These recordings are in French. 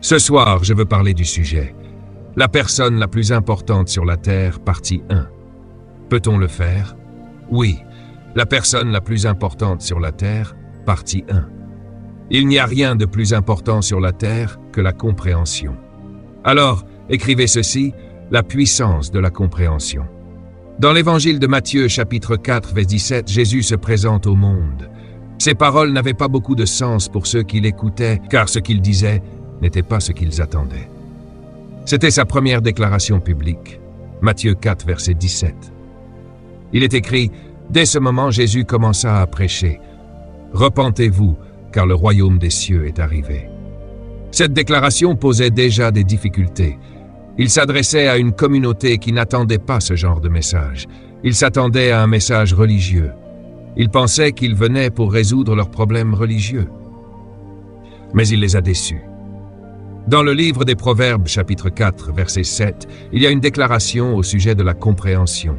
Ce soir, je veux parler du sujet. La personne la plus importante sur la Terre, partie 1. Peut-on le faire? Oui, la personne la plus importante sur la Terre, partie 1. Il n'y a rien de plus important sur la Terre que la compréhension. Alors, écrivez ceci, la puissance de la compréhension. Dans l'évangile de Matthieu, chapitre 4, verset 17, Jésus se présente au monde. Ses paroles n'avaient pas beaucoup de sens pour ceux qui l'écoutaient, car ce qu'il disait n'était pas ce qu'ils attendaient. C'était sa première déclaration publique. Matthieu 4, verset 17. Il est écrit, dès ce moment, Jésus commença à prêcher. « Repentez-vous, car le royaume des cieux est arrivé. » Cette déclaration posait déjà des difficultés. Il s'adressait à une communauté qui n'attendait pas ce genre de message. Il s'attendait à un message religieux. Il pensait qu'il venait pour résoudre leurs problèmes religieux. Mais il les a déçus. Dans le livre des Proverbes, chapitre 4, verset 7, il y a une déclaration au sujet de la compréhension.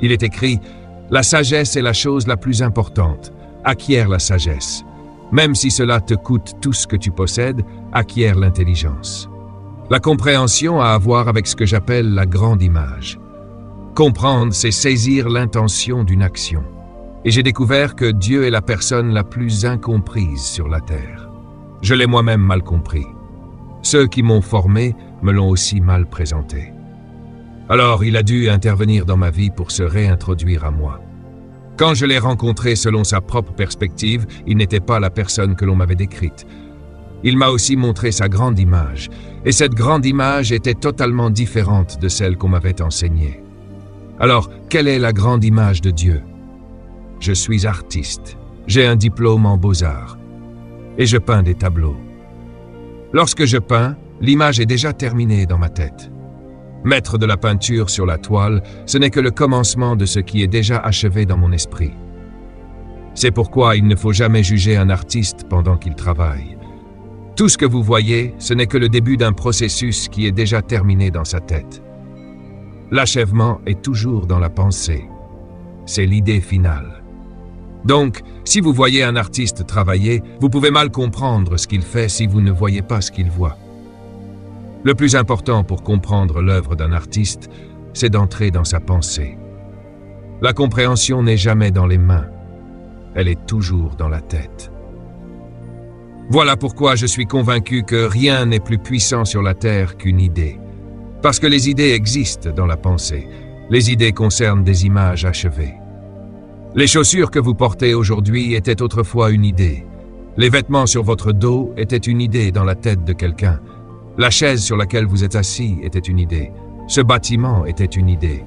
Il est écrit « La sagesse est la chose la plus importante. Acquiert la sagesse. Même si cela te coûte tout ce que tu possèdes, acquiert l'intelligence. » La compréhension a à voir avec ce que j'appelle la grande image. Comprendre, c'est saisir l'intention d'une action. Et j'ai découvert que Dieu est la personne la plus incomprise sur la terre. Je l'ai moi-même mal compris. Ceux qui m'ont formé me l'ont aussi mal présenté. Alors, il a dû intervenir dans ma vie pour se réintroduire à moi. Quand je l'ai rencontré selon sa propre perspective, il n'était pas la personne que l'on m'avait décrite. Il m'a aussi montré sa grande image, et cette grande image était totalement différente de celle qu'on m'avait enseignée. Alors, quelle est la grande image de Dieu? Je suis artiste, j'ai un diplôme en beaux-arts, et je peins des tableaux. Lorsque je peins, l'image est déjà terminée dans ma tête. Mettre de la peinture sur la toile, ce n'est que le commencement de ce qui est déjà achevé dans mon esprit. C'est pourquoi il ne faut jamais juger un artiste pendant qu'il travaille. Tout ce que vous voyez, ce n'est que le début d'un processus qui est déjà terminé dans sa tête. L'achèvement est toujours dans la pensée. C'est l'idée finale. Donc, si vous voyez un artiste travailler, vous pouvez mal comprendre ce qu'il fait si vous ne voyez pas ce qu'il voit. Le plus important pour comprendre l'œuvre d'un artiste, c'est d'entrer dans sa pensée. La compréhension n'est jamais dans les mains, elle est toujours dans la tête. Voilà pourquoi je suis convaincu que rien n'est plus puissant sur la terre qu'une idée. Parce que les idées existent dans la pensée. Les idées concernent des images achevées. Les chaussures que vous portez aujourd'hui étaient autrefois une idée. Les vêtements sur votre dos étaient une idée dans la tête de quelqu'un. La chaise sur laquelle vous êtes assis était une idée. Ce bâtiment était une idée.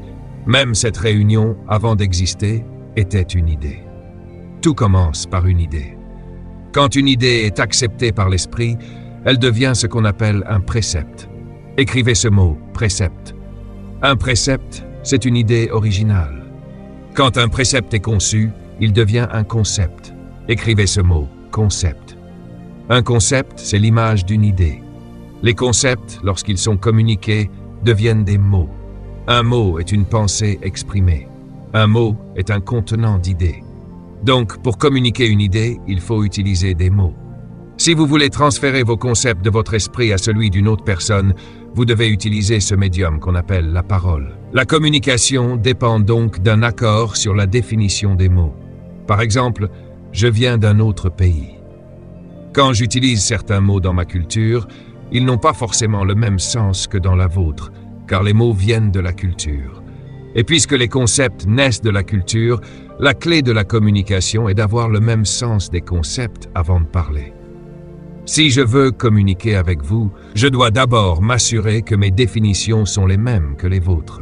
Même cette réunion, avant d'exister, était une idée. Tout commence par une idée. Quand une idée est acceptée par l'esprit, elle devient ce qu'on appelle un précepte. Écrivez ce mot, précepte. Un précepte, c'est une idée originale. Quand un précepte est conçu, il devient un concept. Écrivez ce mot, concept. Un concept, c'est l'image d'une idée. Les concepts, lorsqu'ils sont communiqués, deviennent des mots. Un mot est une pensée exprimée. Un mot est un contenant d'idées. Donc, pour communiquer une idée, il faut utiliser des mots. Si vous voulez transférer vos concepts de votre esprit à celui d'une autre personne, vous devez utiliser ce médium qu'on appelle la parole. La communication dépend donc d'un accord sur la définition des mots. Par exemple, je viens d'un autre pays. Quand j'utilise certains mots dans ma culture, ils n'ont pas forcément le même sens que dans la vôtre, car les mots viennent de la culture. Et puisque les concepts naissent de la culture, la clé de la communication est d'avoir le même sens des concepts avant de parler. Si je veux communiquer avec vous, je dois d'abord m'assurer que mes définitions sont les mêmes que les vôtres.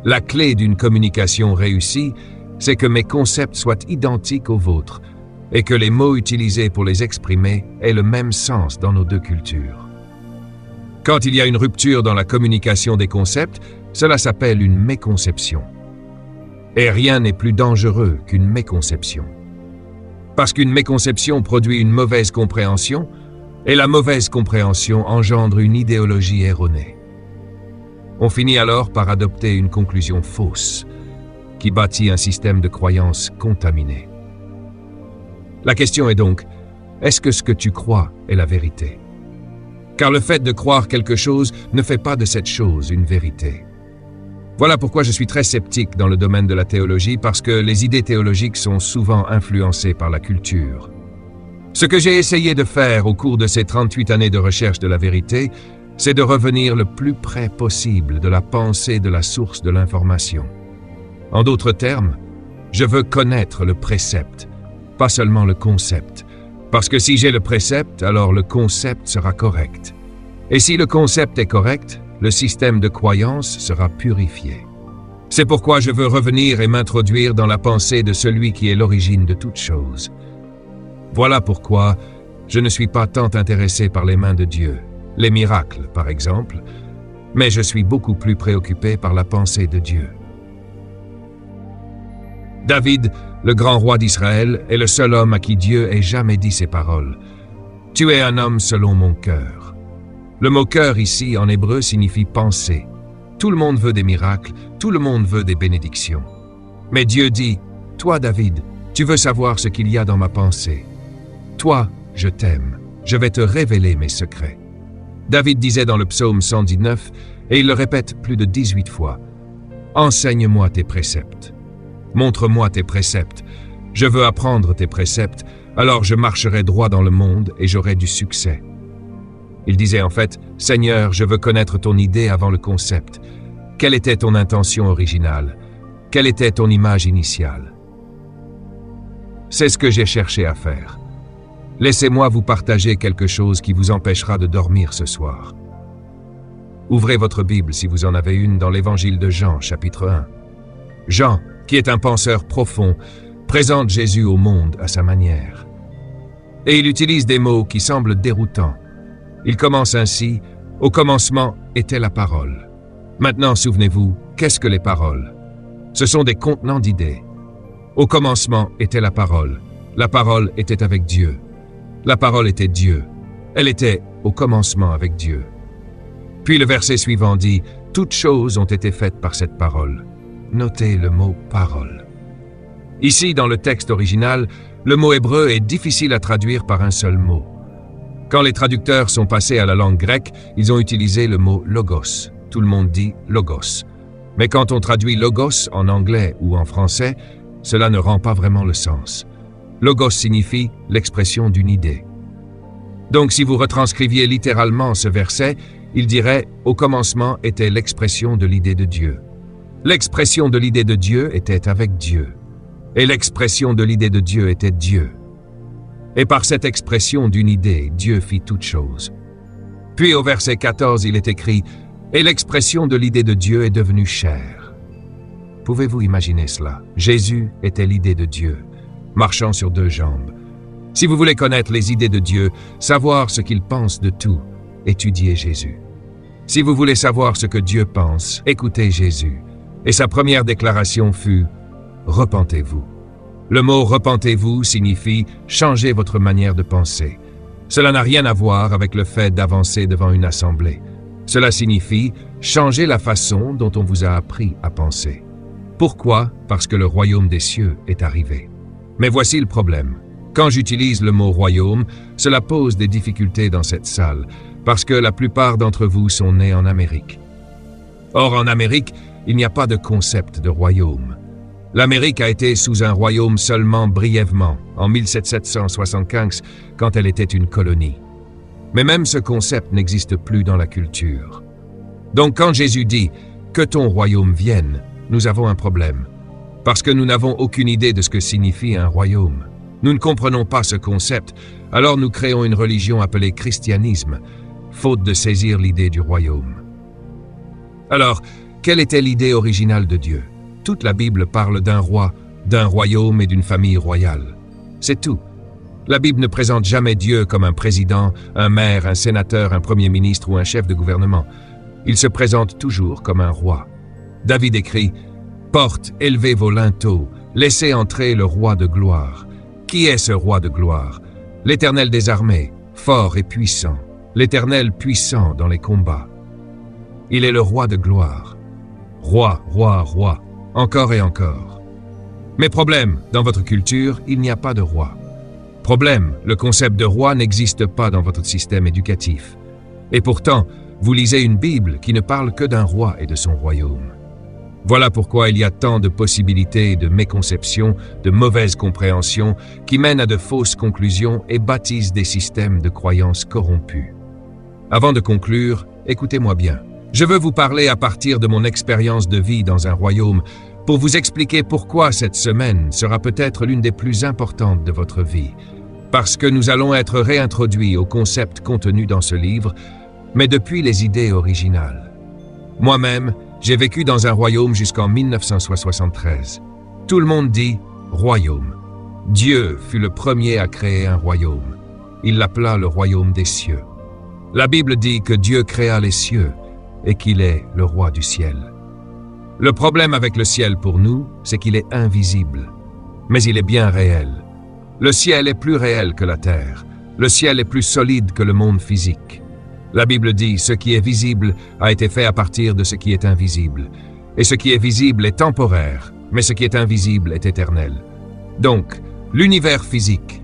La clé d'une communication réussie, c'est que mes concepts soient identiques aux vôtres et que les mots utilisés pour les exprimer aient le même sens dans nos deux cultures. Quand il y a une rupture dans la communication des concepts, cela s'appelle une méconception. Et rien n'est plus dangereux qu'une méconception. Parce qu'une méconception produit une mauvaise compréhension, et la mauvaise compréhension engendre une idéologie erronée. On finit alors par adopter une conclusion fausse, qui bâtit un système de croyances contaminé. La question est donc, Est-ce que ce que tu crois est la vérité? Car le fait de croire quelque chose ne fait pas de cette chose une vérité. Voilà pourquoi je suis très sceptique dans le domaine de la théologie, parce que les idées théologiques sont souvent influencées par la culture. Ce que j'ai essayé de faire au cours de ces 38 années de recherche de la vérité, c'est de revenir le plus près possible de la pensée de la source de l'information. En d'autres termes, je veux connaître le précepte, pas seulement le concept. Parce que si j'ai le précepte, alors le concept sera correct. Et si le concept est correct, le système de croyance sera purifié. C'est pourquoi je veux revenir et m'introduire dans la pensée de celui qui est l'origine de toute chose. Voilà pourquoi je ne suis pas tant intéressé par les mains de Dieu, les miracles par exemple, mais je suis beaucoup plus préoccupé par la pensée de Dieu. David, le grand roi d'Israël, est le seul homme à qui Dieu ait jamais dit ces paroles. « Tu es un homme selon mon cœur ». Le mot « cœur » ici, en hébreu, signifie « penser ». Tout le monde veut des miracles, tout le monde veut des bénédictions. Mais Dieu dit « Toi, David, tu veux savoir ce qu'il y a dans ma pensée. Toi, je t'aime, je vais te révéler mes secrets. » David disait dans le psaume 119, et il le répète plus de 18 fois, « Enseigne-moi tes préceptes. Montre-moi tes préceptes. Je veux apprendre tes préceptes, alors je marcherai droit dans le monde et j'aurai du succès. » Il disait en fait, « Seigneur, je veux connaître ton idée avant le concept. Quelle était ton intention originale? Quelle était ton image initiale? » C'est ce que j'ai cherché à faire. Laissez-moi vous partager quelque chose qui vous empêchera de dormir ce soir. Ouvrez votre Bible si vous en avez une dans l'Évangile de Jean, chapitre 1. Jean, qui est un penseur profond, présente Jésus au monde à sa manière. Et il utilise des mots qui semblent déroutants. Il commence ainsi, « Au commencement était la parole ». Maintenant, souvenez-vous, qu'est-ce que les paroles? Ce sont des contenants d'idées. Au commencement était la parole. La parole était avec Dieu. La parole était Dieu. Elle était au commencement avec Dieu. Puis le verset suivant dit, « Toutes choses ont été faites par cette parole ». Notez le mot « parole ». Ici, dans le texte original, le mot hébreu est difficile à traduire par un seul mot. Quand les traducteurs sont passés à la langue grecque, ils ont utilisé le mot « logos ». Tout le monde dit « logos ». Mais quand on traduit « logos » en anglais ou en français, cela ne rend pas vraiment le sens. Logos signifie l'expression d'une idée. Donc si vous retranscriviez littéralement ce verset, il dirait « Au commencement était l'expression de l'idée de Dieu ». L'expression de l'idée de Dieu était avec Dieu. Et l'expression de l'idée de Dieu était Dieu. Et par cette expression d'une idée, Dieu fit toute chose. Puis au verset 14, il est écrit « Et l'expression de l'idée de Dieu est devenue chair ». Pouvez-vous imaginer cela? Jésus était l'idée de Dieu, marchant sur deux jambes. Si vous voulez connaître les idées de Dieu, savoir ce qu'il pense de tout, étudiez Jésus. Si vous voulez savoir ce que Dieu pense, écoutez Jésus. Et sa première déclaration fut « Repentez-vous ». Le mot « repentez-vous » signifie « changer votre manière de penser ». Cela n'a rien à voir avec le fait d'avancer devant une assemblée. Cela signifie « changer la façon dont on vous a appris à penser ». Pourquoi? Parce que le royaume des cieux est arrivé. Mais voici le problème. Quand j'utilise le mot « royaume », cela pose des difficultés dans cette salle, parce que la plupart d'entre vous sont nés en Amérique. Or, en Amérique, il n'y a pas de concept de royaume. L'Amérique a été sous un royaume seulement brièvement, en 1775, quand elle était une colonie. Mais même ce concept n'existe plus dans la culture. Donc quand Jésus dit « Que ton royaume vienne », nous avons un problème. Parce que nous n'avons aucune idée de ce que signifie un royaume. Nous ne comprenons pas ce concept, alors nous créons une religion appelée christianisme, faute de saisir l'idée du royaume. Alors, quelle était l'idée originale de Dieu? Toute la Bible parle d'un roi, d'un royaume et d'une famille royale. C'est tout. La Bible ne présente jamais Dieu comme un président, un maire, un sénateur, un premier ministre ou un chef de gouvernement. Il se présente toujours comme un roi. David écrit « Porte, élevez vos linteaux, laissez entrer le roi de gloire. » Qui est ce roi de gloire? L'Éternel des armées, fort et puissant, l'Éternel puissant dans les combats. Il est le roi de gloire. Roi, roi, roi, encore et encore. Mais problème, dans votre culture, il n'y a pas de roi. Problème, le concept de roi n'existe pas dans votre système éducatif. Et pourtant, vous lisez une Bible qui ne parle que d'un roi et de son royaume. Voilà pourquoi il y a tant de possibilités et de méconceptions, de mauvaises compréhensions qui mènent à de fausses conclusions et bâtissent des systèmes de croyances corrompus. Avant de conclure, écoutez-moi bien. Je veux vous parler à partir de mon expérience de vie dans un royaume pour vous expliquer pourquoi cette semaine sera peut-être l'une des plus importantes de votre vie. Parce que nous allons être réintroduits aux concepts contenus dans ce livre, mais depuis les idées originales. Moi-même, j'ai vécu dans un royaume jusqu'en 1973. Tout le monde dit « royaume ». Dieu fut le premier à créer un royaume. Il l'appela le royaume des cieux. La Bible dit que Dieu créa les cieux et qu'il est le roi du ciel. Le problème avec le ciel pour nous, c'est qu'il est invisible. Mais il est bien réel. Le ciel est plus réel que la terre. Le ciel est plus solide que le monde physique. La Bible dit « ce qui est visible a été fait à partir de ce qui est invisible. Et ce qui est visible est temporaire, mais ce qui est invisible est éternel. » Donc, l'univers physique,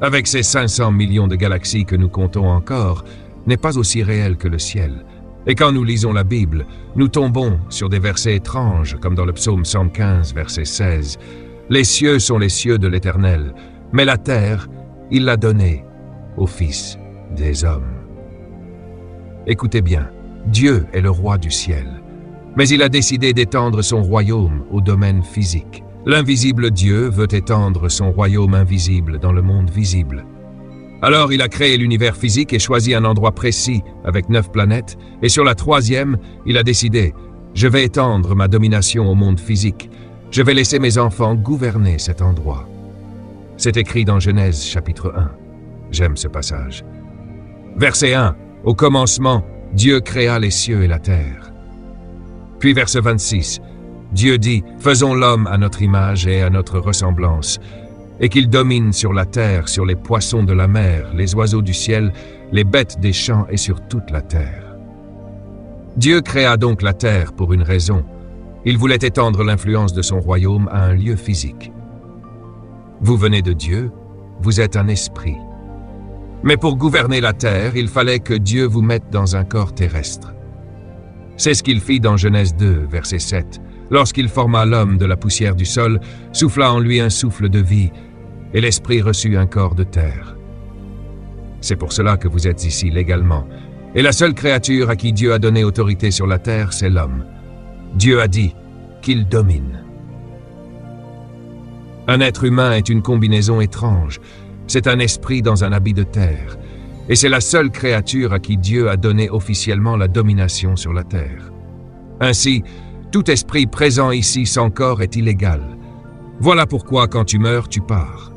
avec ses 500 millions de galaxies que nous comptons encore, n'est pas aussi réel que le ciel. Et quand nous lisons la Bible, nous tombons sur des versets étranges, comme dans le psaume 115, verset 16. « Les cieux sont les cieux de l'Éternel, mais la terre, il l'a donnée aux fils des hommes. » Écoutez bien, Dieu est le roi du ciel, mais il a décidé d'étendre son royaume au domaine physique. L'invisible Dieu veut étendre son royaume invisible dans le monde visible. Alors il a créé l'univers physique et choisi un endroit précis avec 9 planètes, et sur la 3e, il a décidé « Je vais étendre ma domination au monde physique. Je vais laisser mes enfants gouverner cet endroit. » C'est écrit dans Genèse chapitre 1. J'aime ce passage. Verset 1. Au commencement, Dieu créa les cieux et la terre. Puis verset 26. Dieu dit « Faisons l'homme à notre image et à notre ressemblance, et qu'il domine sur la terre, sur les poissons de la mer, les oiseaux du ciel, les bêtes des champs et sur toute la terre. » Dieu créa donc la terre pour une raison. Il voulait étendre l'influence de son royaume à un lieu physique. Vous venez de Dieu, vous êtes un esprit. Mais pour gouverner la terre, il fallait que Dieu vous mette dans un corps terrestre. C'est ce qu'il fit dans Genèse 2, verset 7, lorsqu'il forma l'homme de la poussière du sol, souffla en lui un souffle de vie, et l'esprit reçut un corps de terre. C'est pour cela que vous êtes ici légalement. Et la seule créature à qui Dieu a donné autorité sur la terre, c'est l'homme. Dieu a dit qu'il domine. Un être humain est une combinaison étrange. C'est un esprit dans un habit de terre. Et c'est la seule créature à qui Dieu a donné officiellement la domination sur la terre. Ainsi, tout esprit présent ici sans corps est illégal. Voilà pourquoi quand tu meurs, tu pars.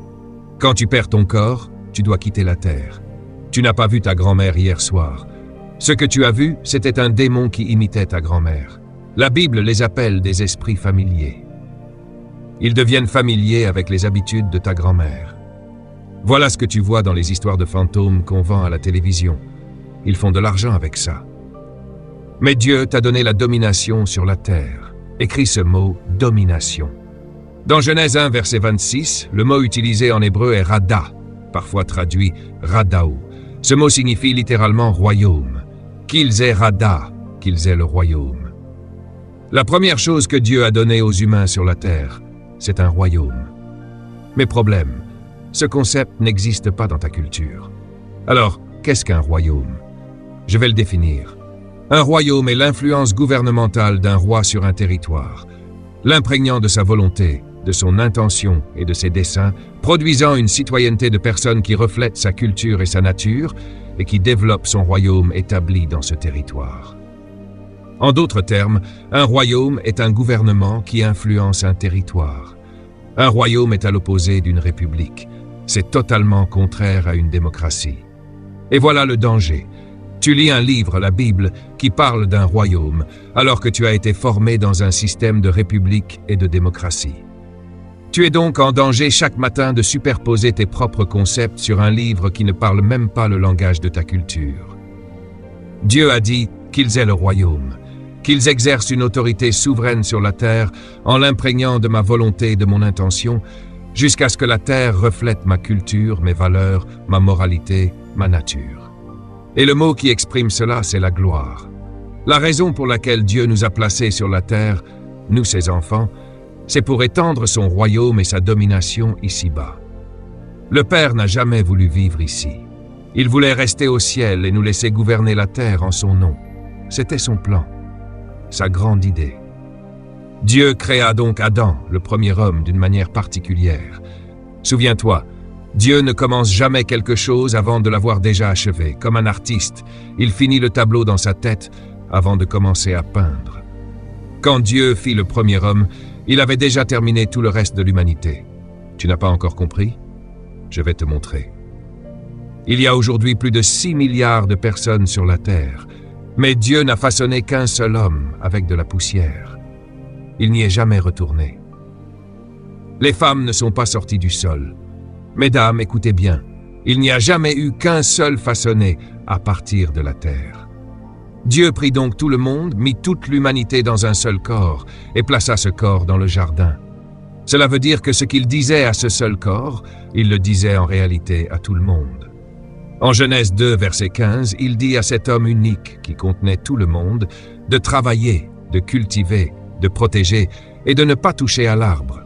Quand tu perds ton corps, tu dois quitter la terre. Tu n'as pas vu ta grand-mère hier soir. Ce que tu as vu, c'était un démon qui imitait ta grand-mère. La Bible les appelle des esprits familiers. Ils deviennent familiers avec les habitudes de ta grand-mère. Voilà ce que tu vois dans les histoires de fantômes qu'on vend à la télévision. Ils font de l'argent avec ça. Mais Dieu t'a donné la domination sur la terre. Écris ce mot « domination ». Dans Genèse 1, verset 26, le mot utilisé en hébreu est « rada », parfois traduit « radaou ». Ce mot signifie littéralement « royaume ». Qu'ils aient rada, qu'ils aient le royaume. La première chose que Dieu a donnée aux humains sur la terre, c'est un royaume. Mais problème, ce concept n'existe pas dans ta culture. Alors, qu'est-ce qu'un royaume? Je vais le définir. Un royaume est l'influence gouvernementale d'un roi sur un territoire, l'imprégnant de sa volonté, de son intention et de ses desseins, produisant une citoyenneté de personnes qui reflètent sa culture et sa nature et qui développent son royaume établi dans ce territoire. En d'autres termes, un royaume est un gouvernement qui influence un territoire. Un royaume est à l'opposé d'une république. C'est totalement contraire à une démocratie. Et voilà le danger. Tu lis un livre, la Bible, qui parle d'un royaume, alors que tu as été formé dans un système de république et de démocratie. Tu es donc en danger chaque matin de superposer tes propres concepts sur un livre qui ne parle même pas le langage de ta culture. Dieu a dit qu'ils aient le royaume, qu'ils exercent une autorité souveraine sur la terre en l'imprégnant de ma volonté et de mon intention, jusqu'à ce que la terre reflète ma culture, mes valeurs, ma moralité, ma nature. Et le mot qui exprime cela, c'est la gloire. La raison pour laquelle Dieu nous a placés sur la terre, nous ses enfants, c'est pour étendre son royaume et sa domination ici-bas. Le Père n'a jamais voulu vivre ici. Il voulait rester au ciel et nous laisser gouverner la terre en son nom. C'était son plan, sa grande idée. Dieu créa donc Adam, le premier homme, d'une manière particulière. Souviens-toi, Dieu ne commence jamais quelque chose avant de l'avoir déjà achevé. Comme un artiste, il finit le tableau dans sa tête avant de commencer à peindre. Quand Dieu fit le premier homme, il avait déjà terminé tout le reste de l'humanité. Tu n'as pas encore compris? Je vais te montrer. Il y a aujourd'hui plus de 6 milliards de personnes sur la terre, mais Dieu n'a façonné qu'un seul homme avec de la poussière. Il n'y est jamais retourné. Les femmes ne sont pas sorties du sol. Mesdames, écoutez bien, il n'y a jamais eu qu'un seul façonné à partir de la terre. Dieu prit donc tout le monde, mit toute l'humanité dans un seul corps et plaça ce corps dans le jardin. Cela veut dire que ce qu'il disait à ce seul corps, il le disait en réalité à tout le monde. En Genèse 2, verset 15, il dit à cet homme unique qui contenait tout le monde de travailler, de cultiver, de protéger et de ne pas toucher à l'arbre.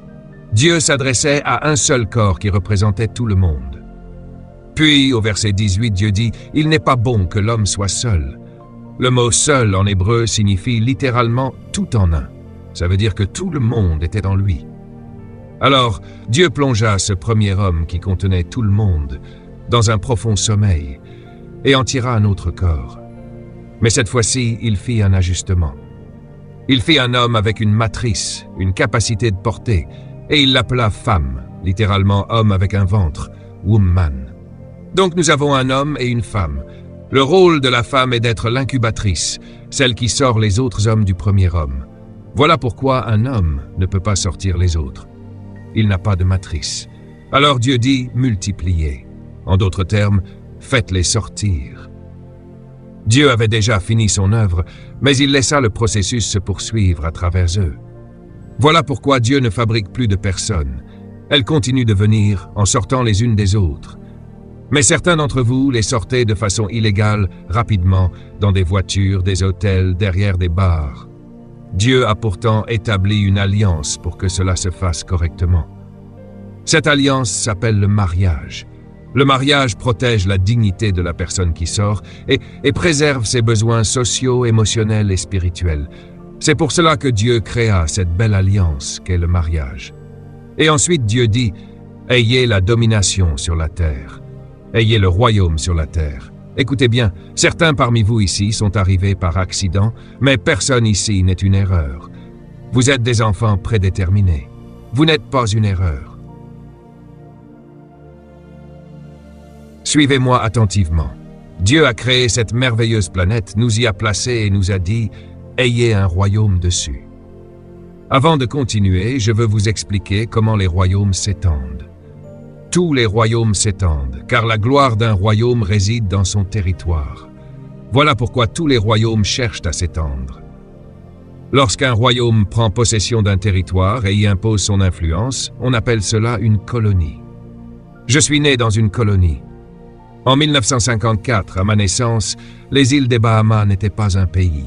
Dieu s'adressait à un seul corps qui représentait tout le monde. Puis, au verset 18, Dieu dit « Il n'est pas bon que l'homme soit seul ». Le mot « seul » en hébreu signifie littéralement « tout en un ». Ça veut dire que tout le monde était en lui. Alors, Dieu plongea ce premier homme qui contenait tout le monde dans un profond sommeil et en tira un autre corps. Mais cette fois-ci, il fit un ajustement. Il fit un homme avec une matrice, une capacité de porter, et il l'appela femme, littéralement homme avec un ventre, woman. Donc nous avons un homme et une femme. Le rôle de la femme est d'être l'incubatrice, celle qui sort les autres hommes du premier homme. Voilà pourquoi un homme ne peut pas sortir les autres. Il n'a pas de matrice. Alors Dieu dit « multipliez ». En d'autres termes, faites-les sortir. Dieu avait déjà fini son œuvre, mais il laissa le processus se poursuivre à travers eux. Voilà pourquoi Dieu ne fabrique plus de personnes. Elles continuent de venir en sortant les unes des autres. Mais certains d'entre vous les sortez de façon illégale, rapidement, dans des voitures, des hôtels, derrière des bars. Dieu a pourtant établi une alliance pour que cela se fasse correctement. Cette alliance s'appelle le mariage. Le mariage protège la dignité de la personne qui sort et préserve ses besoins sociaux, émotionnels et spirituels. C'est pour cela que Dieu créa cette belle alliance qu'est le mariage. Et ensuite Dieu dit « Ayez la domination sur la terre. Ayez le royaume sur la terre. » Écoutez bien, certains parmi vous ici sont arrivés par accident, mais personne ici n'est une erreur. Vous êtes des enfants prédéterminés. Vous n'êtes pas une erreur. Suivez-moi attentivement. Dieu a créé cette merveilleuse planète, nous y a placés et nous a dit « Ayez un royaume dessus ». Avant de continuer, je veux vous expliquer comment les royaumes s'étendent. Tous les royaumes s'étendent, car la gloire d'un royaume réside dans son territoire. Voilà pourquoi tous les royaumes cherchent à s'étendre. Lorsqu'un royaume prend possession d'un territoire et y impose son influence, on appelle cela une colonie. Je suis né dans une colonie. En 1954, à ma naissance, les îles des Bahamas n'étaient pas un pays.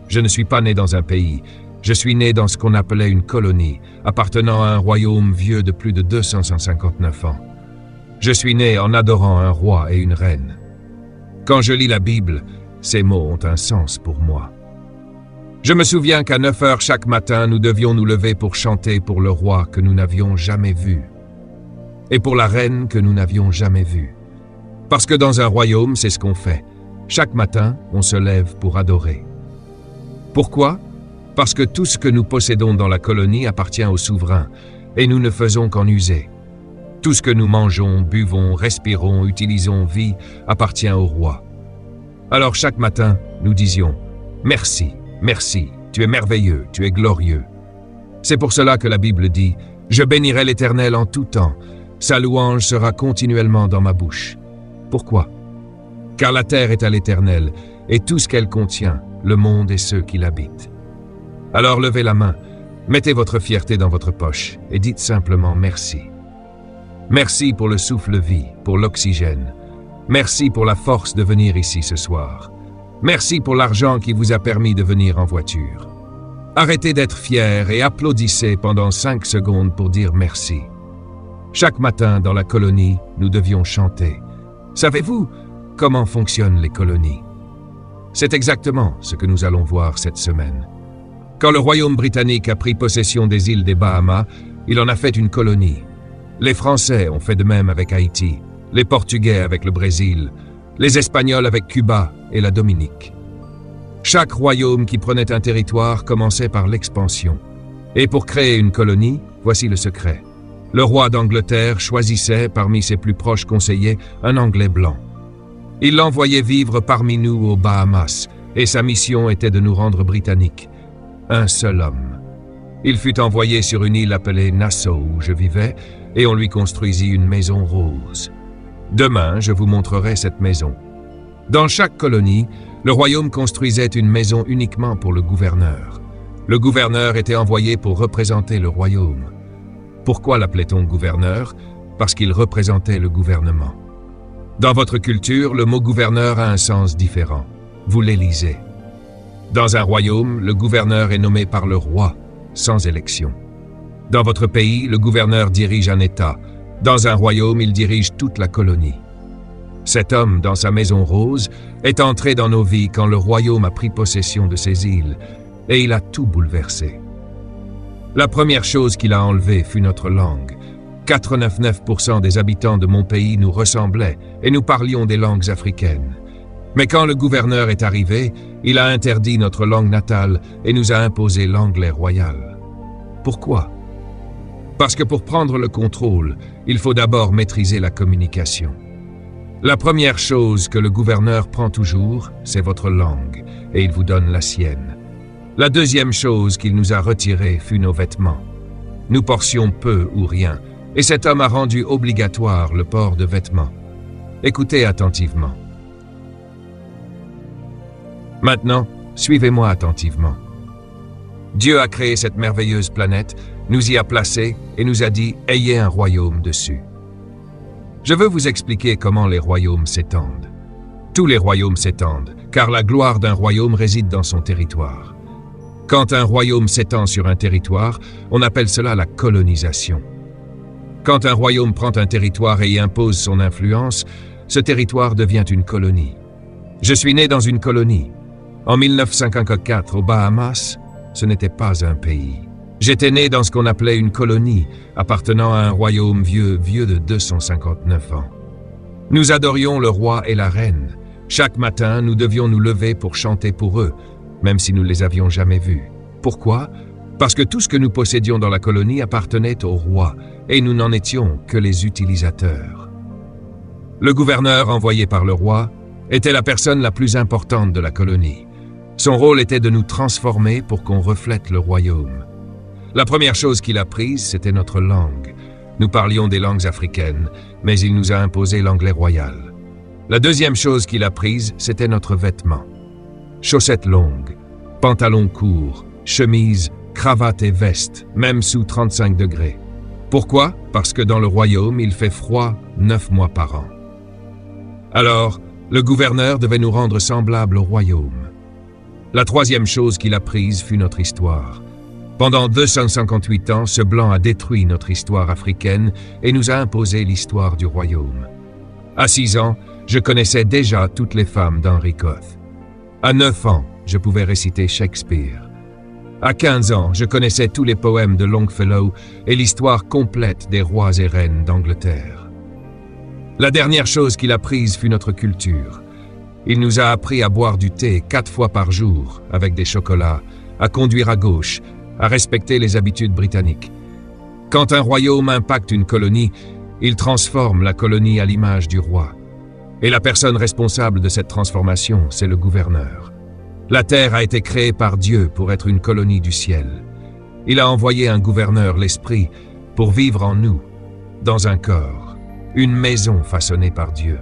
Je ne suis pas né dans un pays, je suis né dans ce qu'on appelait une colonie, appartenant à un royaume vieux de plus de 259 ans. Je suis né en adorant un roi et une reine. Quand je lis la Bible, ces mots ont un sens pour moi. Je me souviens qu'à 9 heures chaque matin, nous devions nous lever pour chanter pour le roi que nous n'avions jamais vu, et pour la reine que nous n'avions jamais vue. Parce que dans un royaume, c'est ce qu'on fait. Chaque matin, on se lève pour adorer. Pourquoi? Parce que tout ce que nous possédons dans la colonie appartient au souverain, et nous ne faisons qu'en user. Tout ce que nous mangeons, buvons, respirons, utilisons, vit, appartient au roi. Alors chaque matin, nous disions « Merci, merci, tu es merveilleux, tu es glorieux ». C'est pour cela que la Bible dit « Je bénirai l'Éternel en tout temps, sa louange sera continuellement dans ma bouche ». Pourquoi? Car la terre est à l'Éternel, et tout ce qu'elle contient, le monde et ceux qui l'habitent. Alors levez la main, mettez votre fierté dans votre poche, et dites simplement merci. Merci pour le souffle-vie, pour l'oxygène. Merci pour la force de venir ici ce soir. Merci pour l'argent qui vous a permis de venir en voiture. Arrêtez d'être fiers et applaudissez pendant 5 secondes pour dire merci. Chaque matin dans la colonie, nous devions chanter. Savez-vous comment fonctionnent les colonies? C'est exactement ce que nous allons voir cette semaine. Quand le Royaume britannique a pris possession des îles des Bahamas, il en a fait une colonie. Les Français ont fait de même avec Haïti, les Portugais avec le Brésil, les Espagnols avec Cuba et la Dominique. Chaque royaume qui prenait un territoire commençait par l'expansion. Et pour créer une colonie, voici le secret. Le roi d'Angleterre choisissait parmi ses plus proches conseillers un Anglais blanc. Il l'envoyait vivre parmi nous aux Bahamas, et sa mission était de nous rendre britanniques. Un seul homme. Il fut envoyé sur une île appelée Nassau où je vivais, et on lui construisit une maison rose. Demain, je vous montrerai cette maison. Dans chaque colonie, le royaume construisait une maison uniquement pour le gouverneur. Le gouverneur était envoyé pour représenter le royaume. Pourquoi l'appelait-on gouverneur? Parce qu'il représentait le gouvernement. Dans votre culture, le mot gouverneur a un sens différent. Vous l'élisez. Dans un royaume, le gouverneur est nommé par le roi, sans élection. Dans votre pays, le gouverneur dirige un État. Dans un royaume, il dirige toute la colonie. Cet homme, dans sa maison rose, est entré dans nos vies quand le royaume a pris possession de ces îles, et il a tout bouleversé. La première chose qu'il a enlevée fut notre langue. 99% des habitants de mon pays nous ressemblaient et nous parlions des langues africaines. Mais quand le gouverneur est arrivé, il a interdit notre langue natale et nous a imposé l'anglais royal. Pourquoi? Parce que pour prendre le contrôle, il faut d'abord maîtriser la communication. La première chose que le gouverneur prend toujours, c'est votre langue, et il vous donne la sienne. La deuxième chose qu'il nous a retirée fut nos vêtements. Nous portions peu ou rien, et cet homme a rendu obligatoire le port de vêtements. Écoutez attentivement. Maintenant, suivez-moi attentivement. Dieu a créé cette merveilleuse planète, nous y a placés et nous a dit « Ayez un royaume dessus ». Je veux vous expliquer comment les royaumes s'étendent. Tous les royaumes s'étendent, car la gloire d'un royaume réside dans son territoire. Quand un royaume s'étend sur un territoire, on appelle cela la colonisation. Quand un royaume prend un territoire et y impose son influence, ce territoire devient une colonie. Je suis né dans une colonie. En 1954, aux Bahamas, ce n'était pas un pays. J'étais né dans ce qu'on appelait une colonie, appartenant à un royaume vieux de 259 ans. Nous adorions le roi et la reine. Chaque matin, nous devions nous lever pour chanter pour eux, même si nous ne les avions jamais vus. Pourquoi? Parce que tout ce que nous possédions dans la colonie appartenait au roi, et nous n'en étions que les utilisateurs. Le gouverneur envoyé par le roi était la personne la plus importante de la colonie. Son rôle était de nous transformer pour qu'on reflète le royaume. La première chose qu'il a prise, c'était notre langue. Nous parlions des langues africaines, mais il nous a imposé l'anglais royal. La deuxième chose qu'il a prise, c'était notre vêtement. Chaussettes longues, pantalons courts, chemises, cravates et vestes, même sous 35 degrés. Pourquoi? Parce que dans le royaume, il fait froid 9 mois par an. Alors, le gouverneur devait nous rendre semblables au royaume. La troisième chose qu'il a prise fut notre histoire. Pendant 258 ans, ce blanc a détruit notre histoire africaine et nous a imposé l'histoire du royaume. À 6 ans, je connaissais déjà toutes les femmes d'Henry Coth. À 9 ans, je pouvais réciter Shakespeare. À 15 ans, je connaissais tous les poèmes de Longfellow et l'histoire complète des rois et reines d'Angleterre. La dernière chose qu'il a prise fut notre culture. Il nous a appris à boire du thé 4 fois par jour avec des chocolats, à conduire à gauche, à respecter les habitudes britanniques. Quand un royaume impacte une colonie, il transforme la colonie à l'image du roi. Et la personne responsable de cette transformation, c'est le gouverneur. La terre a été créée par Dieu pour être une colonie du ciel. Il a envoyé un gouverneur, l'Esprit, pour vivre en nous, dans un corps, une maison façonnée par Dieu.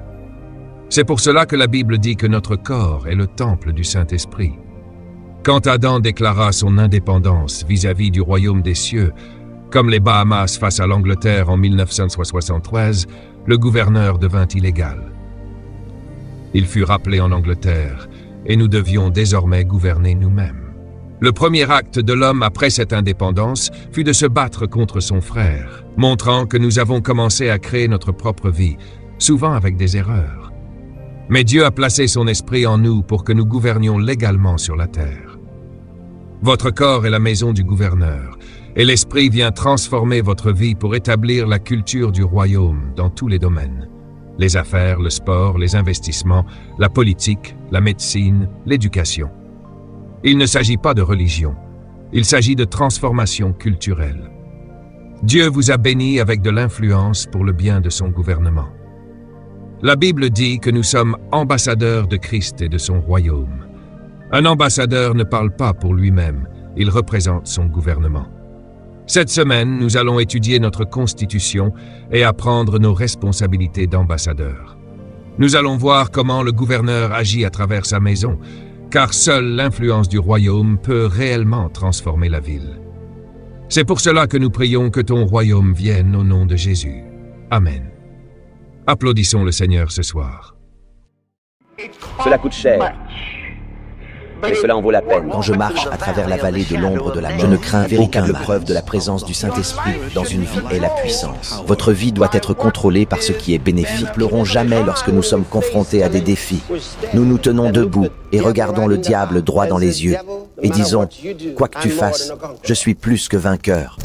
C'est pour cela que la Bible dit que notre corps est le temple du Saint-Esprit. Quand Adam déclara son indépendance vis-à-vis du royaume des cieux, Comme les Bahamas face à l'Angleterre en 1973, le gouverneur devint illégal. Il fut rappelé en Angleterre, et nous devions désormais gouverner nous-mêmes. Le premier acte de l'homme après cette indépendance fut de se battre contre son frère, montrant que nous avons commencé à créer notre propre vie, souvent avec des erreurs. Mais Dieu a placé son esprit en nous pour que nous gouvernions légalement sur la terre. Votre corps est la maison du gouverneur, et l'esprit vient transformer votre vie pour établir la culture du royaume dans tous les domaines. Les affaires, le sport, les investissements, la politique, la médecine, l'éducation. Il ne s'agit pas de religion, il s'agit de transformation culturelle. Dieu vous a béni avec de l'influence pour le bien de son gouvernement. La Bible dit que nous sommes ambassadeurs de Christ et de son royaume. Un ambassadeur ne parle pas pour lui-même, il représente son gouvernement. Cette semaine, nous allons étudier notre constitution et apprendre nos responsabilités d'ambassadeur. Nous allons voir comment le gouverneur agit à travers sa maison, car seule l'influence du royaume peut réellement transformer la ville. C'est pour cela que nous prions que ton royaume vienne au nom de Jésus. Amen. Applaudissons le Seigneur ce soir. Cela coûte cher. Mais cela en vaut la peine. Quand je marche à travers la vallée de l'ombre de la mort, je ne crains véritable preuve de la présence du Saint-Esprit dans une vie est la puissance. Votre vie doit être contrôlée par ce qui est bénéfique. Ne pleurons jamais lorsque nous sommes confrontés à des défis. Nous nous tenons debout et regardons le diable droit dans les yeux et disons, quoi que tu fasses, je suis plus que vainqueur.